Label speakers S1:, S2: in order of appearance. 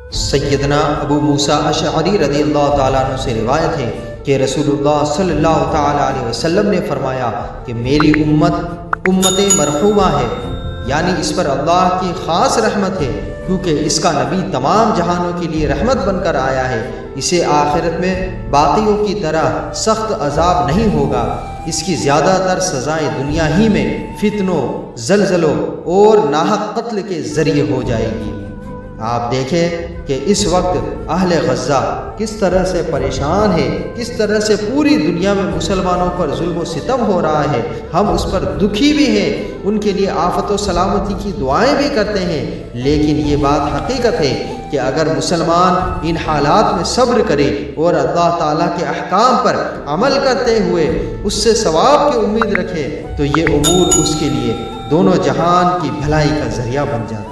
S1: सैयदना अबू मूसा अशअरी रज़ियल्लाहु ताला अन्हु से रिवायत है कि रसूलुल्लाह सल्लल्लाहु ताला अलैहि वसल्लम ने फरमाया कि मेरी उम्मत मरहूमा है, यानी इस पर अल्लाह की ख़ास रहमत है, क्योंकि इसका नबी तमाम जहानों के लिए रहमत बनकर आया है। इसे आखिरत में बाकियों की तरह सख्त अजाब नहीं होगा। इसकी ज़्यादातर सज़ाएँ दुनिया ही में फितनों, जलजलों और नाहक कत्ल के ज़रिए हो जाएगी। आप देखें कि इस वक्त अहले गज़ा किस तरह से परेशान है, किस तरह से पूरी दुनिया में मुसलमानों पर जुल्म व सितम हो रहा है। हम उस पर दुखी भी हैं, उनके लिए आफत व सलामती की दुआएं भी करते हैं, लेकिन ये बात हकीकत है कि अगर मुसलमान इन हालात में सब्र करे और अल्लाह ताला के अहकाम पर अमल करते हुए उससे सवाब की उम्मीद रखे, तो ये उमूर उसके लिए दोनों जहान की भलाई का ज़रिया बन जाता है।